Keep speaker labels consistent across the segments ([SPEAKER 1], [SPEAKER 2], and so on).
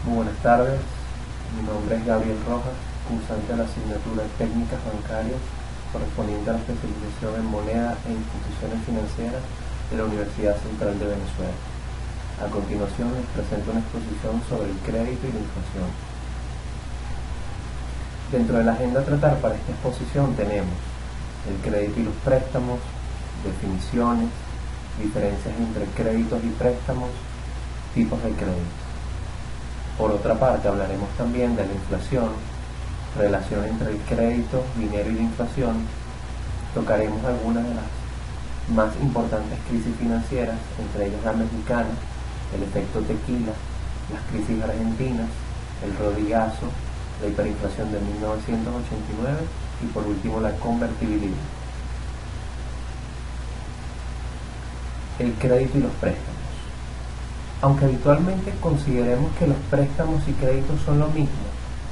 [SPEAKER 1] Muy buenas tardes, mi nombre es Gabriel Rojas, cursante de la asignatura Técnicas Bancarias, correspondiente a la especialización en moneda e instituciones financieras de la Universidad Central de Venezuela. A continuación les presento una exposición sobre el crédito y la inflación. Dentro de la agenda a tratar para esta exposición tenemos el crédito y los préstamos, definiciones, diferencias entre créditos y préstamos, tipos de crédito. Por otra parte, hablaremos también de la inflación, relación entre el crédito, dinero y la inflación. Tocaremos algunas de las más importantes crisis financieras, entre ellas la mexicana, el efecto tequila, las crisis argentinas, el rodillazo, la hiperinflación de 1989 y por último la convertibilidad. El crédito y los préstamos. Aunque habitualmente consideremos que los préstamos y créditos son lo mismo,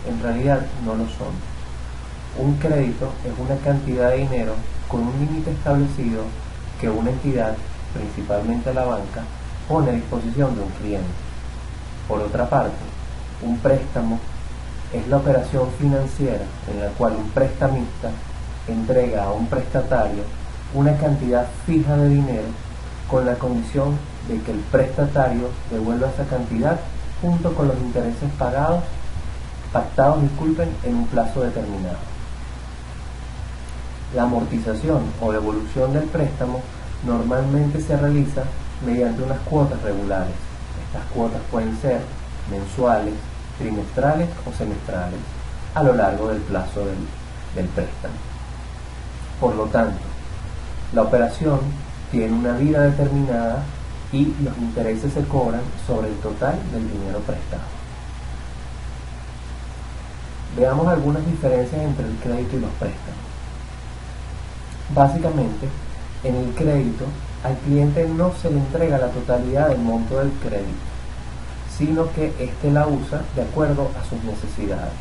[SPEAKER 1] en realidad no lo son. Un crédito es una cantidad de dinero con un límite establecido que una entidad, principalmente la banca, pone a disposición de un cliente. Por otra parte, un préstamo es la operación financiera en la cual un prestamista entrega a un prestatario una cantidad fija de dinero con la condición de que el prestatario devuelva esa cantidad junto con los intereses pactados en un plazo determinado. La amortización o devolución del préstamo normalmente se realiza mediante unas cuotas regulares. Estas cuotas pueden ser mensuales, trimestrales o semestrales a lo largo del plazo del préstamo. Por lo tanto, la operación tiene una vida determinada y los intereses se cobran sobre el total del dinero prestado. Veamos algunas diferencias entre el crédito y los préstamos. Básicamente, en el crédito, al cliente no se le entrega la totalidad del monto del crédito, sino que éste la usa de acuerdo a sus necesidades.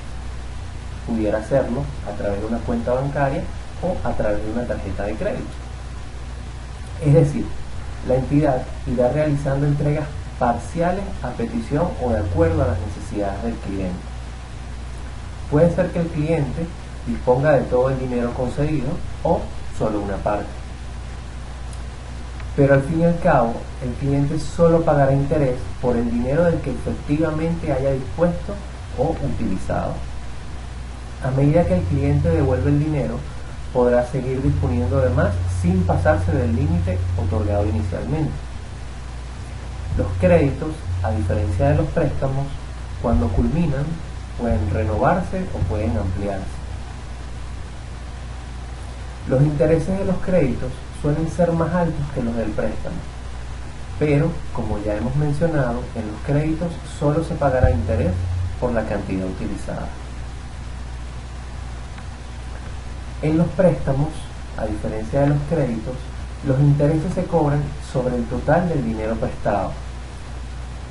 [SPEAKER 1] Pudiera hacerlo a través de una cuenta bancaria o a través de una tarjeta de crédito. Es decir, la entidad irá realizando entregas parciales a petición o de acuerdo a las necesidades del cliente. Puede ser que el cliente disponga de todo el dinero concedido o solo una parte. Pero al fin y al cabo, el cliente solo pagará interés por el dinero del que efectivamente haya dispuesto o utilizado. A medida que el cliente devuelve el dinero, podrá seguir disponiendo de más sin pasarse del límite otorgado inicialmente. Los créditos, a diferencia de los préstamos, cuando culminan, pueden renovarse o pueden ampliarse. Los intereses de los créditos suelen ser más altos que los del préstamo, pero, como ya hemos mencionado, en los créditos solo se pagará interés por la cantidad utilizada. En los préstamos, a diferencia de los créditos, los intereses se cobran sobre el total del dinero prestado.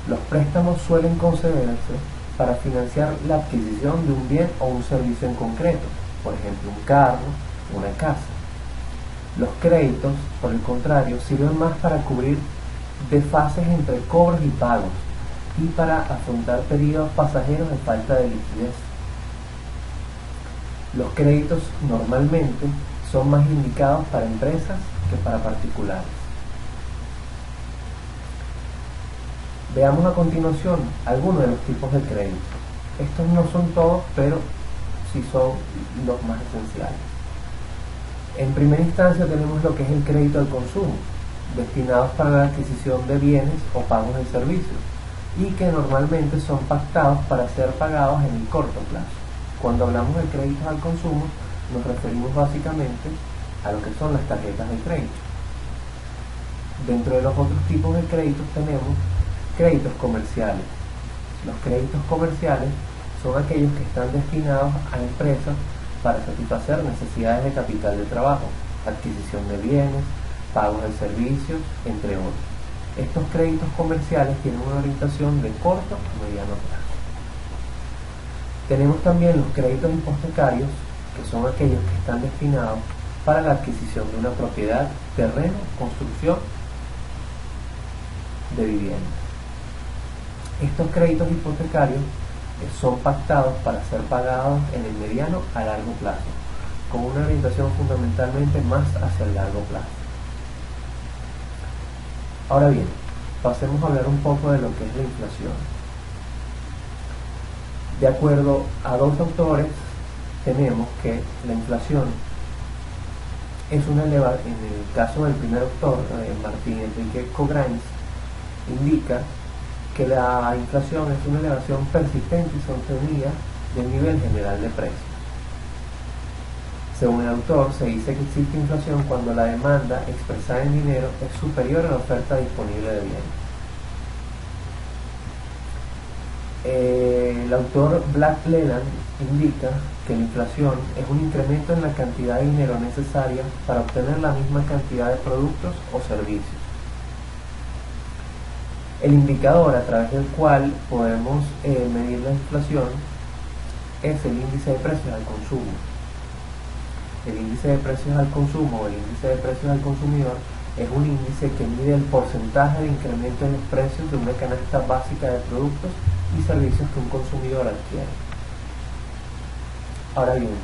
[SPEAKER 1] Los préstamos suelen concederse para financiar la adquisición de un bien o un servicio en concreto, por ejemplo, un carro, una casa. Los créditos, por el contrario, sirven más para cubrir desfases entre cobros y pagos y para afrontar periodos pasajeros de falta de liquidez. Los créditos normalmente son más indicados para empresas que para particulares. Veamos a continuación algunos de los tipos de crédito. Estos no son todos, pero sí son los más esenciales. En primera instancia tenemos lo que es el crédito al consumo, destinados para la adquisición de bienes o pagos de servicios, y que normalmente son pactados para ser pagados en el corto plazo. Cuando hablamos de créditos al consumo, nos referimos básicamente a lo que son las tarjetas de crédito. Dentro de los otros tipos de créditos tenemos créditos comerciales. Los créditos comerciales son aquellos que están destinados a empresas para satisfacer necesidades de capital de trabajo, adquisición de bienes, pagos de servicios, entre otros. Estos créditos comerciales tienen una orientación de corto a mediano plazo. Tenemos también los créditos hipotecarios, que son aquellos que están destinados para la adquisición de una propiedad, terreno, construcción de vivienda. Estos créditos hipotecarios son pactados para ser pagados en el mediano a largo plazo, con una orientación fundamentalmente más hacia el largo plazo. Ahora bien, pasemos a hablar un poco de lo que es la inflación. De acuerdo a dos autores, tenemos que la inflación es una elevación, en el caso del primer autor, Martín Enrique Cogranz, indica que la inflación es una elevación persistente y sostenida del nivel general de precios. Según el autor, se dice que existe inflación cuando la demanda expresada en dinero es superior a la oferta disponible de bienes. El autor Black Leland indica que la inflación es un incremento en la cantidad de dinero necesaria para obtener la misma cantidad de productos o servicios. El indicador a través del cual podemos medir la inflación es el índice de precios al consumo. El índice de precios al consumo o el índice de precios al consumidor es un índice que mide el porcentaje de incremento en los precios de una canasta básica de productos y servicios que un consumidor adquiere. Ahora bien,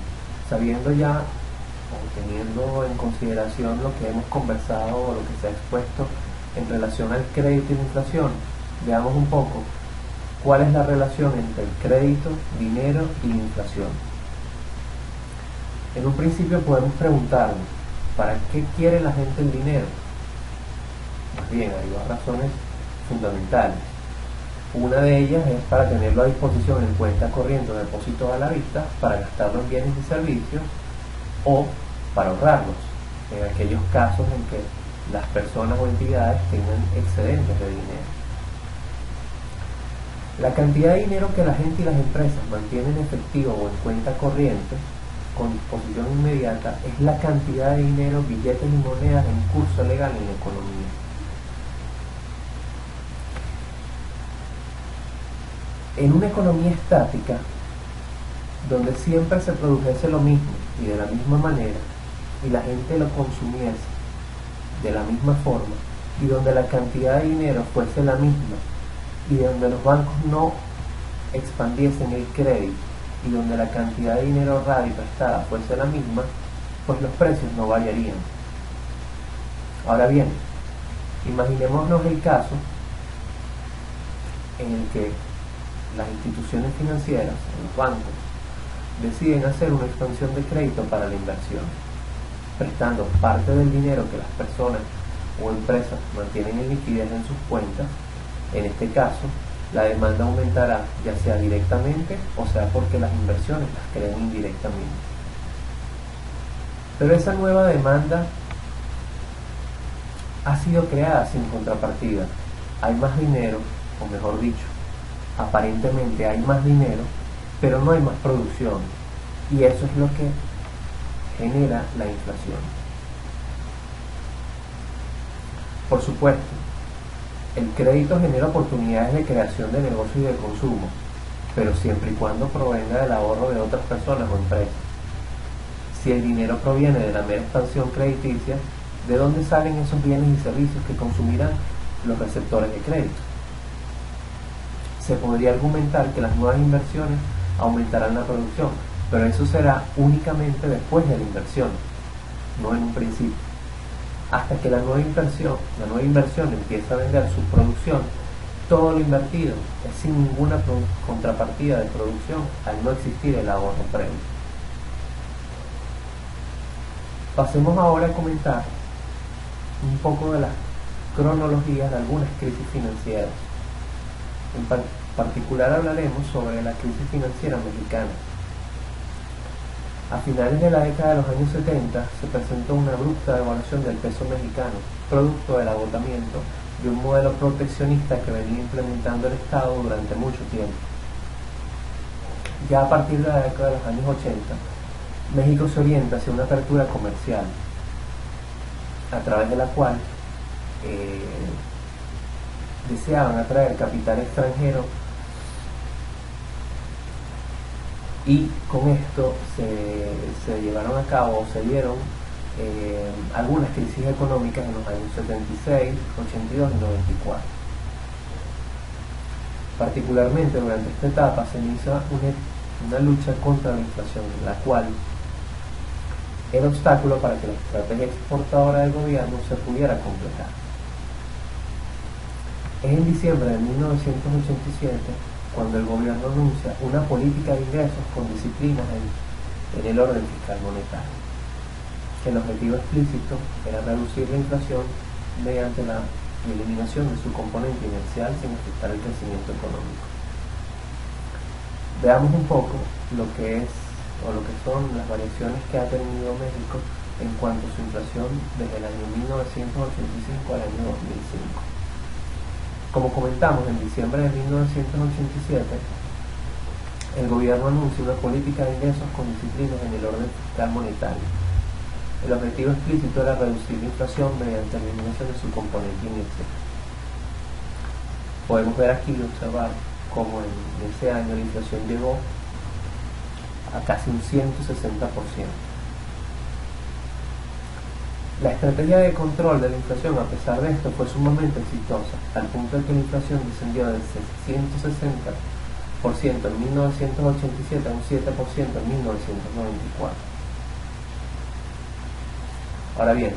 [SPEAKER 1] sabiendo ya o teniendo en consideración lo que hemos conversado o lo que se ha expuesto en relación al crédito y la inflación, veamos un poco cuál es la relación entre el crédito, dinero y la inflación. En un principio podemos preguntarnos, ¿para qué quiere la gente el dinero? Más bien, hay dos razones fundamentales. Una de ellas es para tenerlo a disposición en cuenta corriente o depósitos a la vista, para gastarlo en bienes y servicios, o para ahorrarlos, en aquellos casos en que las personas o entidades tengan excedentes de dinero. La cantidad de dinero que la gente y las empresas mantienen en efectivo o en cuenta corriente con disposición inmediata es la cantidad de dinero, billetes y monedas en curso legal en la economía. En una economía estática, donde siempre se produjese lo mismo y de la misma manera, y la gente lo consumiese de la misma forma, y donde la cantidad de dinero fuese la misma, y donde los bancos no expandiesen el crédito, y donde la cantidad de dinero ahorrada y prestada fuese la misma, pues los precios no variarían. Ahora bien, imaginémonos el caso en el que las instituciones financieras, los bancos, deciden hacer una expansión de crédito para la inversión, prestando parte del dinero que las personas o empresas mantienen en liquidez en sus cuentas. En este caso, la demanda aumentará, ya sea directamente o sea porque las inversiones las creen indirectamente. Pero esa nueva demanda ha sido creada sin contrapartida. Hay más dinero, o mejor dicho, aparentemente hay más dinero, pero no hay más producción, y eso es lo que genera la inflación. Por supuesto, el crédito genera oportunidades de creación de negocio y de consumo, pero siempre y cuando provenga del ahorro de otras personas o empresas. Si el dinero proviene de la mera expansión crediticia, ¿de dónde salen esos bienes y servicios que consumirán los receptores de crédito? Se podría argumentar que las nuevas inversiones aumentarán la producción, pero eso será únicamente después de la inversión, no en un principio. Hasta que la nueva inversión empieza a vender su producción, todo lo invertido es sin ninguna contrapartida de producción al no existir el ahorro previo. Pasemos ahora a comentar un poco de las cronologías de algunas crisis financieras. En particular hablaremos sobre la crisis financiera mexicana. A finales de la década de los años 70 se presentó una abrupta devaluación del peso mexicano, producto del agotamiento de un modelo proteccionista que venía implementando el Estado durante mucho tiempo. Ya a partir de la década de los años 80, México se orienta hacia una apertura comercial, a través de la cual deseaban atraer capital extranjero, y con esto se llevaron a cabo o se dieron algunas crisis económicas en los años 76, 82 y 94. Particularmente durante esta etapa se inicia una lucha contra la inflación, la cual era obstáculo para que la estrategia exportadora del gobierno se pudiera completar. Es en diciembre de 1987 cuando el gobierno anuncia una política de ingresos con disciplinas en el orden fiscal monetario. El objetivo explícito era reducir la inflación mediante la eliminación de su componente inercial sin afectar el crecimiento económico. Veamos un poco lo que son las variaciones que ha tenido México en cuanto a su inflación desde el año 1985 al año 2005. Como comentamos, en diciembre de 1987, el gobierno anuncia una política de ingresos con disciplinas en el orden fiscal monetario. El objetivo explícito era reducir la inflación mediante la eliminación de su componente inicial. Podemos ver aquí y observar cómo en ese año la inflación llegó a casi un 160%. La estrategia de control de la inflación, a pesar de esto, fue sumamente exitosa, al punto de que la inflación descendió del 160% en 1987 a un 7% en 1994. Ahora bien,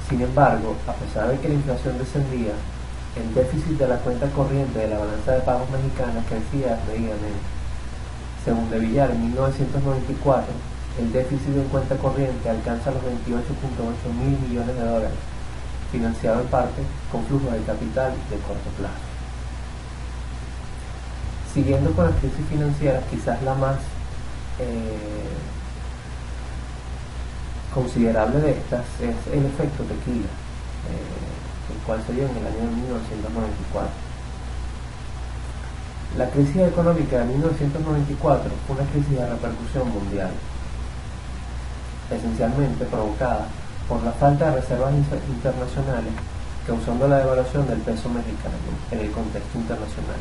[SPEAKER 1] sin embargo, a pesar de que la inflación descendía, el déficit de la cuenta corriente de la balanza de pagos mexicana crecía medidamente. Según De Villar, en 1994, el déficit de cuenta corriente alcanza los 28.8 mil millones de dólares, financiado en parte con flujos de capital de corto plazo. Siguiendo con las crisis financieras, quizás la más considerable de estas es el efecto tequila, el cual se dio en el año 1994. La crisis económica de 1994 fue una crisis de repercusión mundial, esencialmente provocada por la falta de reservas internacionales, causando la devaluación del peso mexicano en el contexto internacional.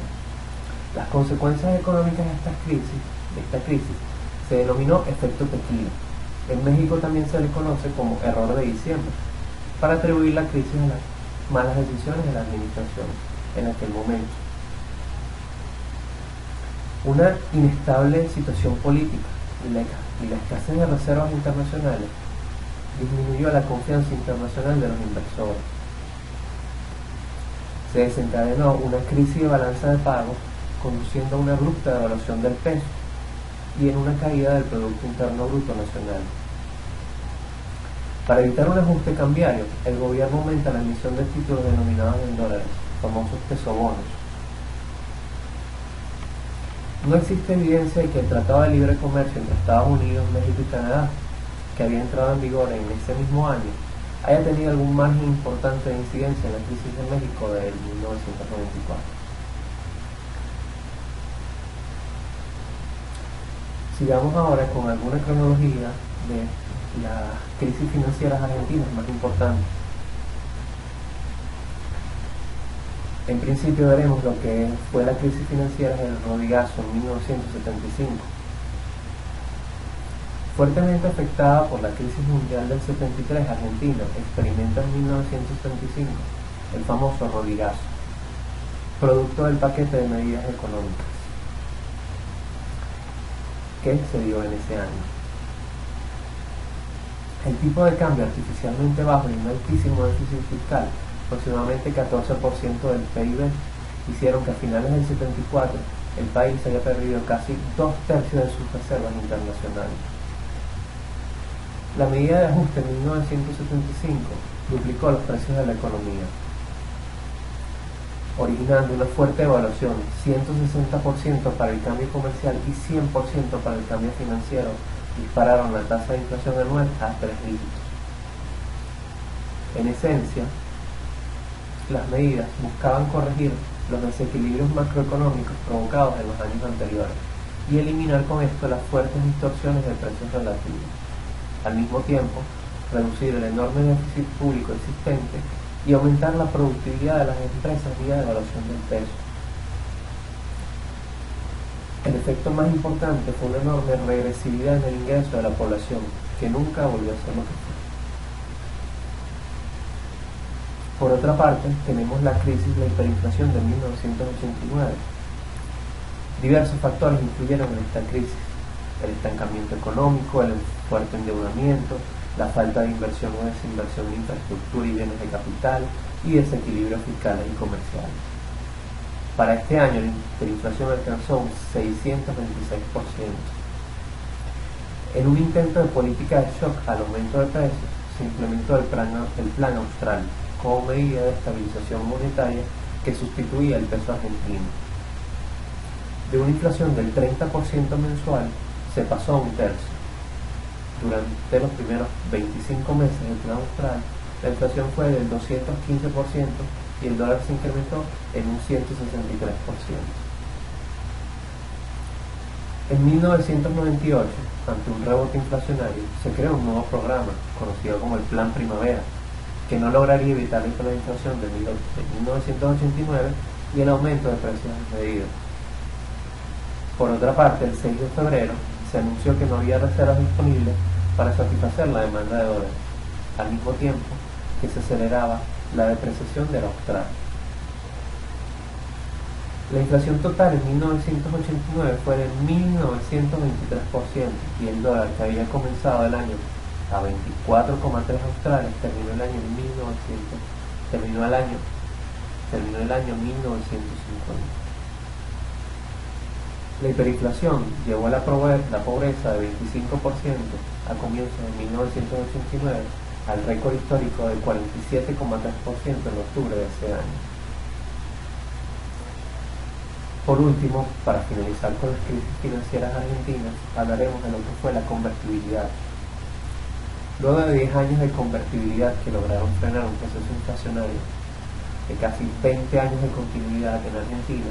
[SPEAKER 1] Las consecuencias económicas de esta crisis se denominó efecto tequila. En México también se le conoce como error de diciembre, para atribuir la crisis a las malas decisiones de la administración en aquel momento. Una inestable situación política y la escasez de reservas internacionales disminuyó la confianza internacional de los inversores. Se desencadenó una crisis de balanza de pagos, conduciendo a una abrupta devaluación del peso y en una caída del Producto Interno Bruto Nacional. Para evitar un ajuste cambiario, el gobierno aumenta la emisión de títulos denominados en dólares, famosos pesobonos. No existe evidencia de que el Tratado de Libre Comercio entre Estados Unidos, México y Canadá, que había entrado en vigor en ese mismo año, haya tenido algún margen importante de incidencia en la crisis de México de 1994. Sigamos ahora con alguna cronología de las crisis financieras argentinas más importantes. En principio veremos lo que fue la crisis financiera del Rodigazo en 1975. Fuertemente afectada por la crisis mundial del 73, Argentina experimenta en 1975 el famoso Rodigazo, producto del paquete de medidas económicas que se dio en ese año. El tipo de cambio artificialmente bajo y un altísimo déficit fiscal, aproximadamente 14% del PIB, hicieron que a finales del 74 el país haya perdido casi 2/3 de sus reservas internacionales. La medida de ajuste en 1975 duplicó los precios de la economía, originando una fuerte devaluación, 160% para el cambio comercial y 100% para el cambio financiero, dispararon la tasa de inflación anual a 3 dígitos. En esencia, las medidas buscaban corregir los desequilibrios macroeconómicos provocados en los años anteriores y eliminar con esto las fuertes distorsiones de precios relativos. Al mismo tiempo, reducir el enorme déficit público existente y aumentar la productividad de las empresas vía devaluación del peso. El efecto más importante fue una enorme regresividad en el ingreso de la población, que nunca volvió a ser lo que Por otra parte, tenemos la crisis de la hiperinflación de 1989. Diversos factores influyeron en esta crisis: el estancamiento económico, el fuerte endeudamiento, la falta de inversión o desinversión en infraestructura y bienes de capital, y desequilibrios fiscales y comerciales. Para este año la hiperinflación alcanzó un 626%. En un intento de política de shock al aumento de precios, se implementó el plan Austral como medida de estabilización monetaria que sustituía el peso argentino. De una inflación del 30% mensual se pasó a un tercio. Durante los primeros 25 meses del plan Austral, la inflación fue del 215% y el dólar se incrementó en un 163%. En 1998, ante un rebote inflacionario, se creó un nuevo programa, conocido como el Plan Primavera, que no lograría evitar la hiperinflación de 1989 y el aumento de precios desmedidos. Por otra parte, el 6 de febrero se anunció que no había reservas disponibles para satisfacer la demanda de dólares, al mismo tiempo que se aceleraba la depreciación del austral. La inflación total en 1989 fue de 1923% y el dólar, que había comenzado el año a 24,3 australes, terminó el año 1950. La hiperinflación llevó a la pobreza de 25% a comienzos de 1989 al récord histórico del 47,3% en octubre de ese año. Por último, para finalizar con las crisis financieras argentinas, hablaremos de lo que fue la convertibilidad. Luego de 10 años de convertibilidad que lograron frenar un proceso inflacionario de casi 20 años de continuidad en Argentina,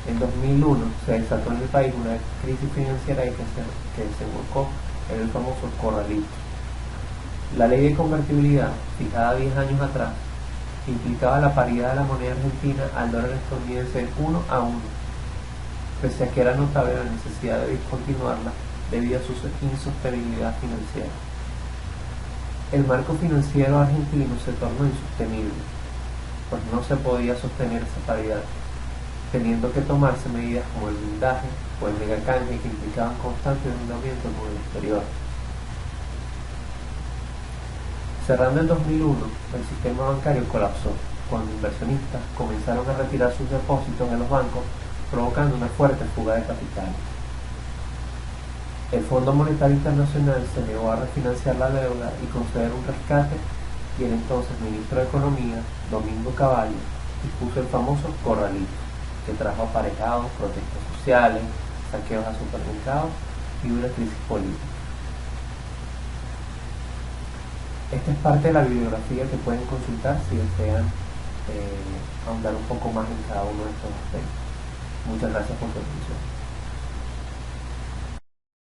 [SPEAKER 1] en 2001 se desató en el país una crisis financiera que desembocó en el famoso corralito. La ley de convertibilidad, fijada 10 años atrás, implicaba la paridad de la moneda argentina al dólar estadounidense 1 a 1, pese a que era notable la necesidad de discontinuarla debido a su insostenibilidad financiera. El marco financiero argentino se tornó insostenible, pues no se podía sostener esa paridad, teniendo que tomarse medidas como el blindaje o el megacanje, que implicaban constante endeudamiento con el exterior. Cerrando el 2001, el sistema bancario colapsó cuando inversionistas comenzaron a retirar sus depósitos de los bancos, provocando una fuerte fuga de capital. El Fondo Monetario Internacional se negó a refinanciar la deuda y conceder un rescate, y el entonces ministro de Economía, Domingo Cavallo, dispuso el famoso corralito, que trajo aparejados protestas sociales, saqueos a supermercados y una crisis política. Esta es parte de la bibliografía que pueden consultar si desean ahondar un poco más en cada uno de estos aspectos. Muchas gracias por su atención.